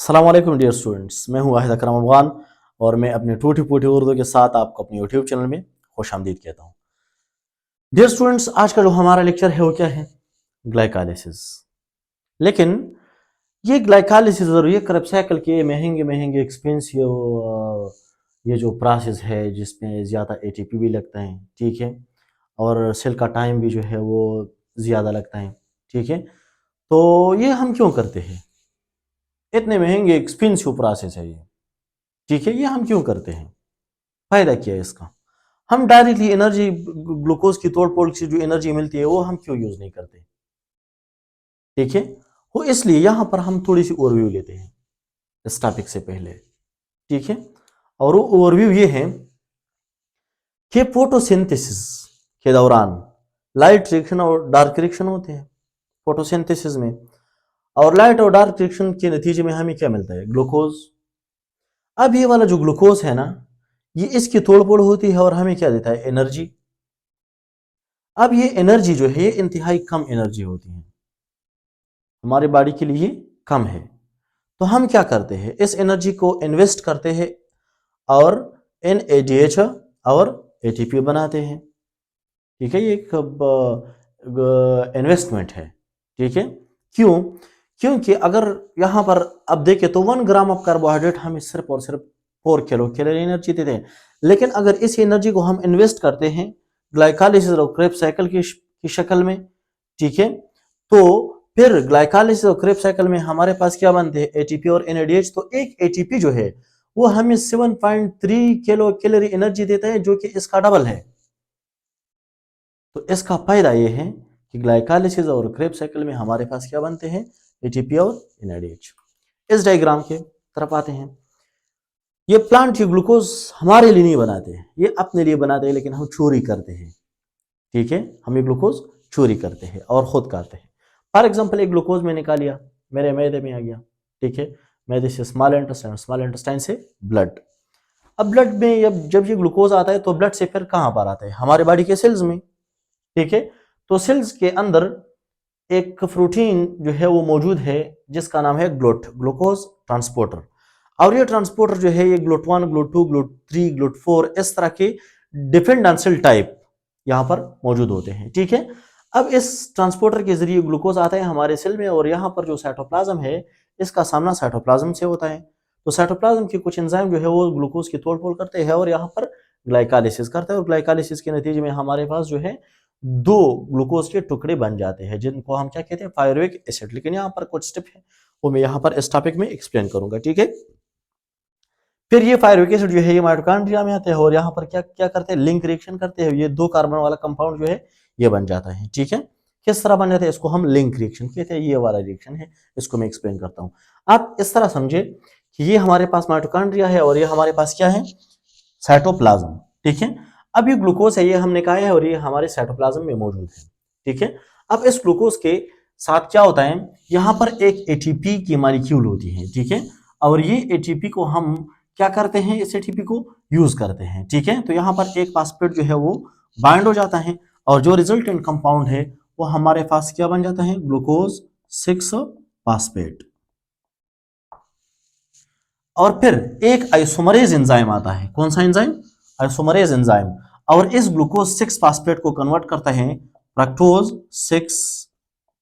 अस्सलाम वालेकुम dear students, मैं हूं वाहिद अकरम अफगान और मैं अपने टूटी फूटी उर्दू के साथ आपको अपने यूट्यूब चैनल में खुशामदीद कहता हूं। डियर स्टूडेंट्स, आज का जो हमारा लेक्चर है वो क्या है? ग्लाइकालिसिस। लेकिन ये ग्लाइकालिसिस और ये क्रैब्स साइकिल के महंगे महंगे एक्सपेंसिव ये जो प्रोसेस है जिसमें ज़्यादा एटीपी भी लगता है, ठीक है, और सेल का टाइम भी जो है वो ज़्यादा लगता है, ठीक है। तो ये हम क्यों करते हैं? इतने महंगे एक्सपेंसिव प्रोसेस है ये, ठीक है, ये हम क्यों करते हैं? फायदा क्या है इसका? हम डायरेक्टली एनर्जी ग्लूकोज की तोड़ फोड़ से जो एनर्जी मिलती है वो हम क्यों यूज नहीं करते? ठीक है, वो इसलिए यहां पर हम थोड़ी सी ओवरव्यू लेते हैं इस टॉपिक से पहले, ठीक है। और वो ओवरव्यू ये है कि फोटोसिंथेसिस के दौरान लाइट रिएक्शन और डार्क रिएक्शन होते हैं फोटोसिंथेसिस में, और लाइट और डार्क रिएक्शन के नतीजे में हमें क्या मिलता है? ग्लूकोज। अब ये वाला जो ग्लूकोज है ना, ये इसकी तोड़फोड़ होती है और हमें क्या देता है? एनर्जी। अब ये एनर्जी जो है ये इंतहाई कम एनर्जी होती है, हमारे बॉडी के लिए कम है। तो हम क्या करते हैं? इस एनर्जी को इन्वेस्ट करते हैं और NADH और ATP बनाते हैं, ठीक है। ये एक इन्वेस्टमेंट है, ठीक है। क्यों? क्योंकि अगर यहाँ पर अब देखें तो 1 ग्राम ऑफ कार्बोहाइड्रेट हमें सिर्फ और सिर्फ 4 कैलोरी एनर्जी देते हैं, लेकिन अगर इस एनर्जी को हम इन्वेस्ट करते हैं ग्लाइकालिसिस और क्रेब्स साइकिल की शक्ल में, ठीक है, तो फिर ग्लाइकालिसिस और क्रेब्स साइकिल में हमारे पास क्या बनते हैं? एटीपी और NADH। तो एक एटीपी जो है वो हमें 7.3 किलो कैलोरी एनर्जी देता है, जो कि इसका डबल है। तो इसका फायदा ये है कि ग्लाइकालिसिस और क्रेब्स साइकिल में हमारे पास क्या बनते हैं? एटीपी और NADH। इस डायग्राम के तरफ आते हैं। ये प्लांट ये ग्लूकोज हमारे लिए नहीं बनाते हैं, ये अपने लिए बनाते हैं, लेकिन हम चोरी करते हैं, ठीक है। हम ये ग्लूकोज चोरी करते हैं और खुद करते हैं। फॉर एग्जाम्पल, एक ग्लूकोज मैंने निकाल लिया, मेरे मैदे में आ गया, ठीक है। मैदे से स्मॉल इंटेस्टाइन, स्मॉल इंटेस्टाइन से ब्लड। अब ब्लड में जब ये ग्लूकोज आता है तो ब्लड से फिर कहां पर आता है? हमारे बॉडी के सेल्स में, ठीक है। तो सेल्स के अंदर एक प्रोटीन जो है वो मौजूद है जिसका नाम है ग्लूकोज ट्रांसपोर्टर। और ये ट्रांसपोर्टर जो है ये GLUT1, GLUT2, GLUT3, GLUT4 इस तरह के डिफरेंट डांसेल टाइप यहाँ पर मौजूद होते हैं, ठीक है। अब इस ट्रांसपोर्टर के जरिए ग्लूकोज आता है हमारे सेल में, और यहाँ पर जो साइटोप्लाज्म है इसका सामना साइटोप्लाज्म से होता है। तो साइटोप्लाज्म के कुछ एंजाइम जो है वो ग्लूकोज की तोड़फोड़ करते हैं और यहाँ पर ग्लाइकालिसिस करते हैं, और ग्लाइकालिसिस के नतीजे में हमारे पास जो है 2 ग्लूकोज के टुकड़े बन जाते हैं, जिनको हम क्या कहते हैं? Pyruvic acid. लेकिन यहाँ पर कुछ स्टेप है वो मैं यहाँ पर इस टॉपिक में एक्सप्लेन करूंगा, ठीक है। फिर ये पायरुविक एसिड जो है ये माइटोकॉन्ड्रिया में आते हैं और यहाँ पर क्या क्या करते हैं? लिंक रिएक्शन करते हैं। ये 2 कार्बन वाला कंपाउंड जो है ये बन जाता है, ठीक है। किस तरह बन जाता है? इसको हम लिंक रिएक्शन कहते हैं। ये वाला रिएक्शन है, इसको मैं एक्सप्लेन करता हूँ। आप इस तरह समझे कि ये हमारे पास माइटोकॉन्ड्रिया है और ये हमारे पास क्या है? साइटोप्लाज्म, ठीक है। अब ये ग्लूकोज है, ये हमने कहा है, और ये हमारे साइटोप्लाज्म में मौजूद है, ठीक है। अब इस ग्लूकोज के साथ क्या होता है? यहाँ पर एक एटीपी की मॉलिक्यूल होती है, ठीक है। और ये एटीपी को हम क्या करते हैं? इस एटीपी को यूज करते हैं, ठीक है। तो यहाँ पर एक फास्फेट जो है वो बाइंड हो जाता है और जो रिजल्टेंट कंपाउंड है वो हमारे पास क्या बन जाता है? Glucose 6 phosphate. और फिर एक आइसोमरेज एंजाइम आता है। कौन सा एंजाइम? Isomerase enzyme. और इस ग्लूकोज 6 फास्फेट को कन्वर्ट करता है फ्रक्टोज 6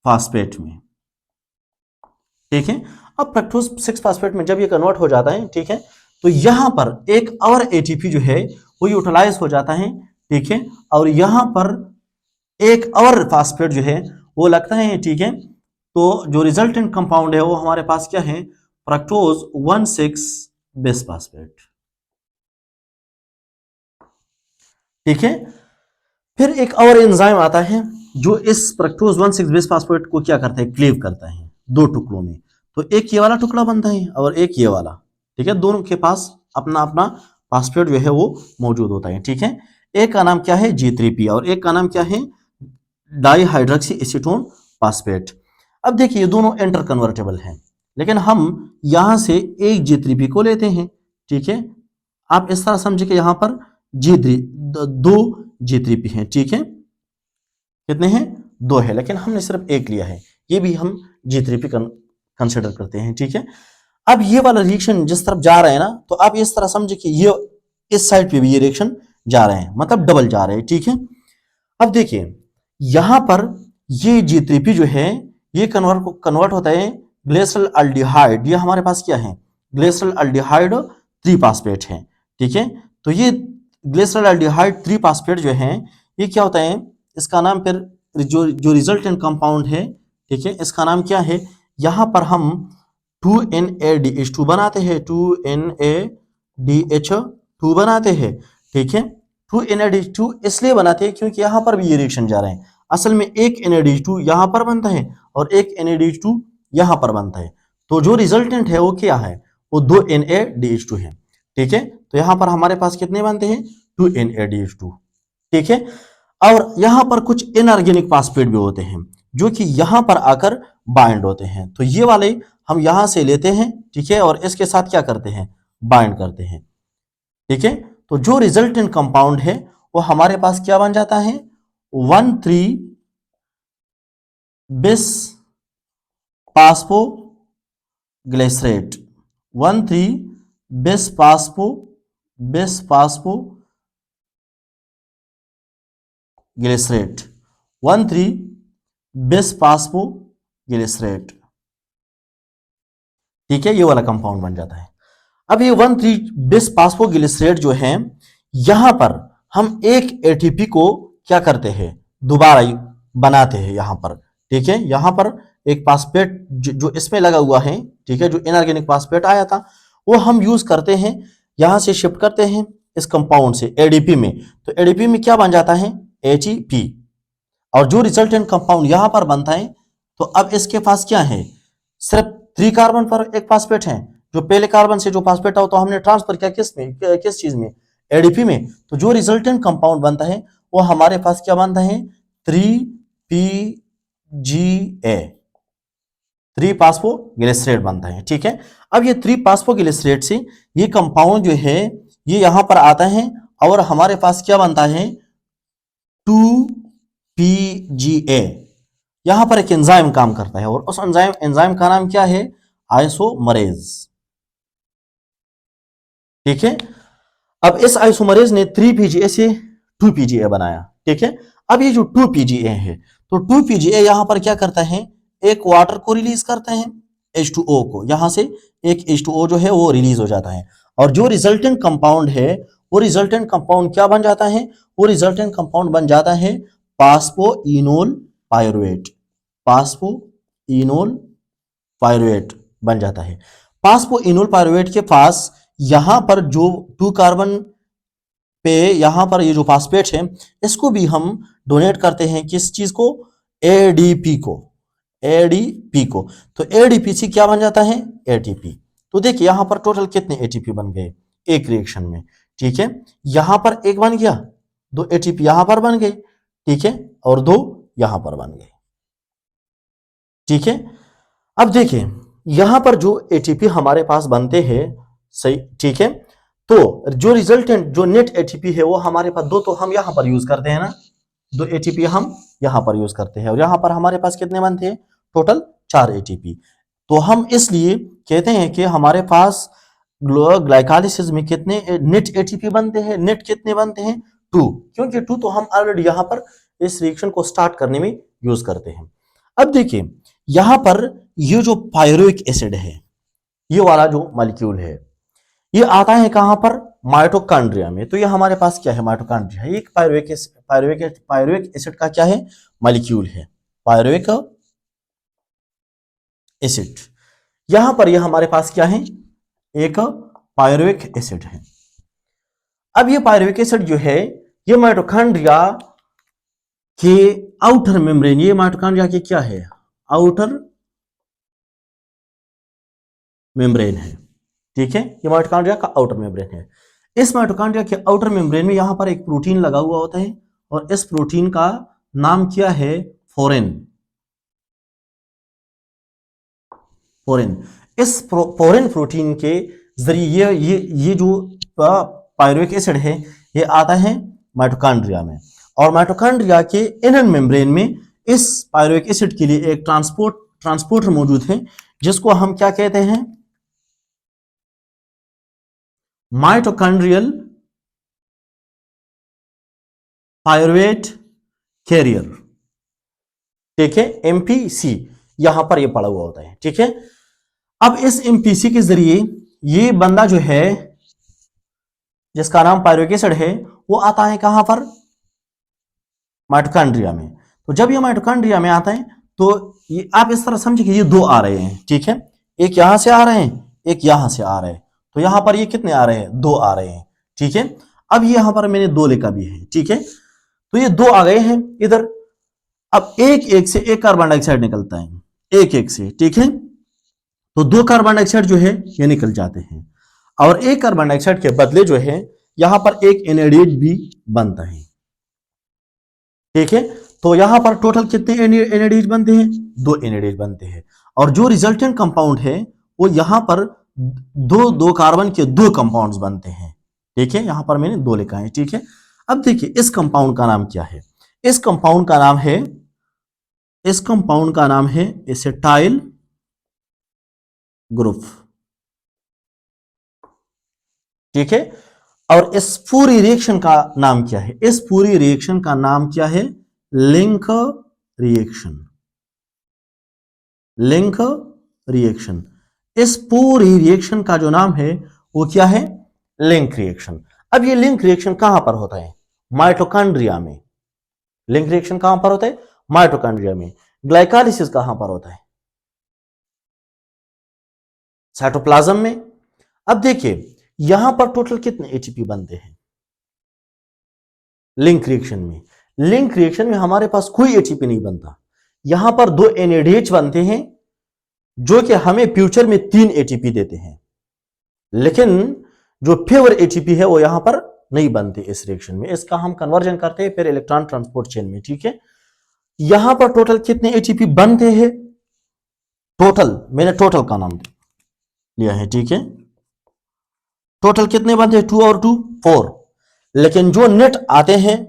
फास्फेट में, ठीक है। अब फ्रक्टोज 6 फास्फेट में जब ये कन्वर्ट हो जाता है, ठीक है, तो यहां पर एक और एटीपी जो है वो यूटिलाइज हो जाता है, ठीक है। और यहां पर एक और फास्फेट जो है वो लगता है, ठीक है। तो जो रिजल्टेंट कंपाउंड है वो हमारे पास क्या है? फ्रक्टोज 1,6 बेस फास्फेट, ठीक है। फिर एक और एंजाइम आता है जो इस फ्रक्टोज 1,6 बेस फास्फेट को क्या करता है? क्लीव करता है 2 टुकड़ों में। तो एक ये वाला टुकड़ा बनता है और एक ये वाला, ठीक है। दोनों के पास अपना अपना फास्फेट जो है वो मौजूद होता है, ठीक है। एक का नाम क्या है? G3P और एक का नाम क्या है? Dihydroxy acetone phosphate. अब देखिए ये दोनों इंटर कन्वर्टेबल हैं, लेकिन हम यहां से एक G3P को लेते हैं, ठीक है। आप इस तरह समझिए कि यहां पर दो G3P हैं, ठीक है। कितने हैं? 2 है, लेकिन हमने सिर्फ एक लिया है, ये भी हम G3P कंसिडर करते हैं, ठीक है। अब ये वाला रिएक्शन जिस तरफ जा रहे हैं ना, तो आप इस तरह समझे कि ये इस साइड पे भी ये रिएक्शन जा रहे हैं, मतलब डबल जा रहे हैं, ठीक है। अब देखिए यहां पर ये G3P जो है ये कन्वर्ट होता है ग्लिसरल अल्डिहाइड। ये हमारे पास क्या है, ग्लिसरल अल्डिहाइड 3-फास्फेट है, ठीक है। तो ये ग्लिसरल अल्डिहाइड 3-फास्फेट जो है ये क्या होता है, इसका नाम फिर जो रिजल्टेंट कंपाउंड है, ठीक है, इसका नाम क्या है, यहां पर हम 2NADH2 बनाते हैं, 2NADH2 बनाते हैं, ठीक है। 2NADH2 इसलिए बनाते हैं क्योंकि यहां पर भी ये रिएक्शन जा रहे हैं। असल में एक NADH2 यहां पर बनता है और एक NADH2 यहां पर बनता है, तो जो रिजल्टेंट है वो क्या है, वो 2NADH2 है, ठीक है। तो यहां पर हमारे पास कितने बनते हैं, 2NADH2, ठीक है। और यहां पर कुछ इनऑर्गेनिक फास्फेट भी होते हैं जो कि यहां पर आकर बाइंड होते हैं, तो ये वाले हम यहां से लेते हैं, ठीक है, और इसके साथ क्या करते हैं, बाइंड करते हैं, ठीक है। तो जो रिजल्टेंट कंपाउंड है वो हमारे पास क्या बन जाता है, 1,3-bis phosphoglycerate, 1,3-bis phosphoglycerate, 1,3-bis phosphoglycerate, ठीक है, ये वाला कंपाउंड बन जाता है। अब ये 1,3-bis phosphoglycerate जो है यहां पर हम एक एटीपी को क्या करते हैं, दोबारा बनाते हैं यहां पर, ठीक है। यहां पर एक फास्फेट जो इसमें लगा हुआ है, ठीक है, जो इनऑर्गेनिक फास्फेट आया था वो हम यूज करते हैं, यहां से शिफ्ट करते हैं इस कंपाउंड से एडीपी में, तो एडीपी में क्या बन जाता है, एटीपी, और जो रिजल्टेंट कंपाउंड यहां पर बनता है, तो अब इसके पास क्या है, सिर्फ 3 कार्बन पर एक फास्फेट है, जो पहले कार्बन से जो फास्फेट हो तो हमने ट्रांसफर किया किस में, किस चीज में, एडीपी में, तो जो रिजल्टेंट कंपाउंड बनता है वो हमारे पास क्या बनता है, 3PGA, 3-फास्फोग्लिसरेट बनता है, ठीक है। अब ये 3-फास्फोग्लिसरेट से ये कंपाउंड जो है ये यहां पर आता है और हमारे पास क्या बनता है, 2PGA, यहां पर एक एंजाइम काम करता है और उस एंजाइम का नाम क्या है, आइसोमरेज, ठीक है। अब इस आइसोमरेज ने 3PGA से 2PGA बनाया, ठीक है। अब ये जो 2PGA है, तो 2PGA यहां पर क्या करता है, एक वाटर को रिलीज करता है, H2O को, यहां से एक H2O जो है वो रिलीज हो जाता है, और जो रिजल्टेंट कंपाउंड है वो रिजल्टेंट कंपाउंड क्या बन जाता है, वो रिजल्टेंट कंपाउंड बन जाता है फास्फोइनोल पायरुवेट, फास्फोइनोल पायरुवेट बन जाता है। फास्फोइनोल पायरुवेट के पास यहां पर जो 2 कार्बन पे यहां पर ये जो फास्फेट है इसको भी हम डोनेट करते हैं, किस चीज को, एडीपी को, एडीपी को, तो एडीपी से क्या बन जाता है, एटीपी। तो देखिए यहां पर टोटल कितने एटीपी बन गए एक रिएक्शन में, ठीक है। यहां पर एक बन गया, 2 एटीपी यहां पर बन गए, ठीक है, और 2 यहां पर बन गए, ठीक है। अब देखिए यहां पर जो एटीपी हमारे पास बनते हैं, सही, ठीक है, तो जो रिजल्टेंट जो नेट एटीपी है वो हमारे पास 2 तो हम यहां पर यूज करते हैं ना, 2 एटीपी हम यहां पर यूज करते हैं, और यहां पर हमारे पास कितने बनते हैं, टोटल 4 एटीपी। तो हम इसलिए कहते हैं कि हमारे पास ग्लाइकोलाइसिस में कितने नेट एटीपी बनते हैं, नेट कितने बनते हैं, 2, क्योंकि 2 तो हम ऑलरेडी यहां पर इस रिएक्शन को स्टार्ट करने में यूज करते हैं। अब देखिए यहां पर ये जो पायरुविक एसिड है, ये वाला जो मॉलिक्यूल है ये आता है कहां पर, माइटोकॉन्ड्रिया में, तो ये हमारे पास क्या है, माइटोकॉन्ड्रिया है, एक पायरुविक एसिड का क्या है, मॉलिक्यूल है, पायरुविक एसिड, यहां पर ये हमारे पास क्या है, एक पायरुविक एसिड है। अब ये पायरुविक एसिड जो है ये माइटोकॉन्ड्रिया के आउटर मेम्ब्रेन, ये माइटोकॉन्ड्रिया के क्या है, आउटर मेम्ब्रेन है, ठीक है, ये माइटोकॉन्ड्रिया का आउटर मेम्ब्रेन है। इस माइटोकॉन्ड्रिया के आउटर मेम्ब्रेन में यहां पर एक प्रोटीन लगा हुआ होता है और इस प्रोटीन का नाम क्या है, फोरेन, फोरेन। इस फोरेन प्रोटीन के जरिए ये जो पायरुविक एसिड है ये आता है माइटोकॉन्ड्रिया में, और माइटोकॉन्ड्रिया के इनर मेम्ब्रेन में इस पायरुविक एसिड के लिए एक ट्रांसपोर्टर मौजूद है जिसको हम क्या कहते हैं, माइटोकॉन्ड्रियल पायरुवेट कैरियर, ठीक है, एमपीसी, यहां पर ये पड़ा हुआ होता है, ठीक है। अब इस एमपीसी के जरिए ये बंदा जो है जिसका नाम पायरुवेट एसिड है वो आता है कहां पर, माइटोकॉन्ड्रिया में। तो जब ये माइटोकॉन्ड्रिया में आता है तो ये आप इस तरह समझिए कि ये दो आ रहे हैं, ठीक है, एक यहां से आ रहे हैं, एक यहां से आ रहे हैं, तो यहां पर ये कितने आ रहे हैं, दो आ रहे हैं, ठीक है। अब ये यहां पर मैंने दो लिखा भी है, ठीक है, तो ये दो आ गए हैं इधर। अब एक एक से एक कार्बन डाइऑक्साइड निकलता है, एक एक से, ठीक है, तो दो कार्बन डाइऑक्साइड जो है ये निकल जाते हैं, और एक कार्बन डाइऑक्साइड के बदले जो है यहां पर एक एनएडीएच भी बनता है, ठीक है। तो यहां पर टोटल कितने एनएडीएच बनते हैं, दो एनएडीएच बनते हैं, और जो रिजल्टेंट कंपाउंड है वो यहां पर दो दो कार्बन के दो कंपाउंड्स बनते हैं, ठीक है, यहां पर मैंने दो लिखा है, ठीक है। अब देखिए इस कंपाउंड का नाम क्या है, इस कंपाउंड का नाम है, इस कंपाउंड का नाम है एसिटाइल ग्रुप, ठीक है। और इस पूरी रिएक्शन का नाम क्या है, इस पूरी रिएक्शन का नाम क्या है, लिंक रिएक्शन, लिंक रिएक्शन। इस पूरी रिएक्शन का जो नाम है वो क्या है, लिंक रिएक्शन। अब ये लिंक रिएक्शन कहां पर होता है, माइटोकॉन्ड्रिया में। लिंक रिएक्शन कहां पर होता है, माइटोकॉन्ड्रिया में। ग्लाइकोलाइसिस कहां पर होता है, साइटोप्लाज्म में। अब देखिए यहां पर टोटल कितने एटीपी बनते हैं लिंक रिएक्शन में, लिंक रिएक्शन में हमारे पास कोई एटीपी नहीं बनता, यहां पर दो एनएडीएच बनते हैं जो कि हमें फ्यूचर में तीन एटीपी देते हैं, लेकिन जो प्योर एटीपी है वो यहां पर नहीं बनते इस रिएक्शन में, इसका हम कन्वर्जन करते हैं फिर इलेक्ट्रॉन ट्रांसपोर्ट चेन में, ठीक है। यहां पर टोटल कितने एटीपी बनते हैं, टोटल मैंने टोटल का नाम लिया है, ठीक है, टोटल कितने बनते हैं, 2 और 2 4, लेकिन जो नेट आते हैं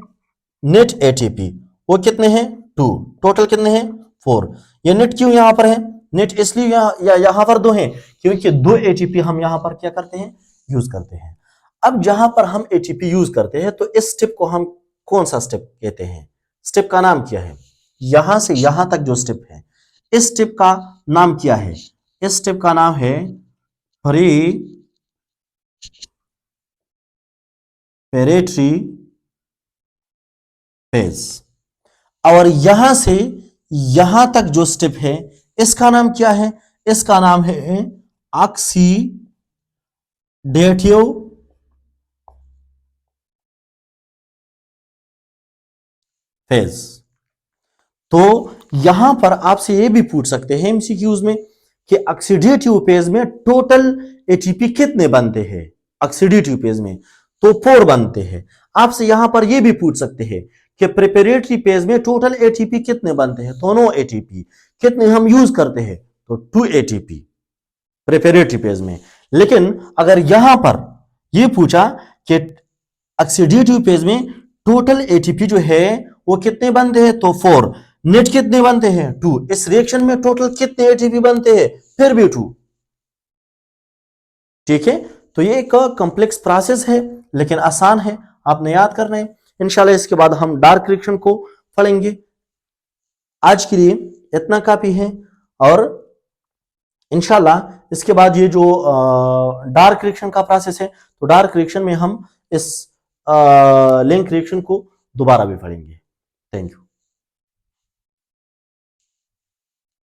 नेट एटीपी वो कितने हैं, 2, टोटल कितने हैं 4। ये नेट क्यों यहां पर है, नेट इसलिए यहां पर दो हैं क्योंकि दो एटीपी हम यहां पर क्या करते हैं, यूज करते हैं। अब जहां पर हम एटीपी यूज करते हैं तो इस स्टेप को हम कौन सा स्टेप कहते हैं, स्टेप का नाम क्या है, यहां से यहां तक जो स्टेप है इस स्टेप का नाम क्या है, इस स्टेप का नाम है प्रिपरेटरी फेज। और यहां से यहां तक जो स्टेप है इसका नाम क्या है, इसका नाम है ऑक्सीडेटिव फेज। तो यहां पर आपसे ये भी पूछ सकते हैं एमसीक्यूज में कि ऑक्सीडेटिव फेज में टोटल एटीपी कितने बनते हैं, ऑक्सीडेटिव फेज में तो 4 बनते हैं। आपसे यहां पर ये भी पूछ सकते हैं कि प्रिपरेटरी फेज में टोटल एटीपी कितने बनते हैं, तो 9 एटीपी। कितने हम यूज करते हैं, तो 2 एटीपी प्रिपरेटरी फेज में। लेकिन अगर यहां पर ये पूछा कि ऑक्सीडेटिव फेज में टोटल एटीपी जो है वो कितने बनते हैं, तो 4, नेट कितने बनते हैं 2, इस रिएक्शन में टोटल कितने एटीपी बनते हैं, फिर भी 2, ठीक है। तो ये एक कॉम्प्लेक्स प्रोसेस है लेकिन आसान है, आपने याद करना है। इंशाल्लाह इसके बाद हम डार्क रिएक्शन को पढ़ेंगे। आज के लिए इतना काफी है, और इंशाल्लाह इसके बाद ये जो डार्क रिएक्शन का प्रोसेस है तो डार्क रिएक्शन में हम इस लिंक रिएक्शन को दोबारा भी पढ़ेंगे। Thank you.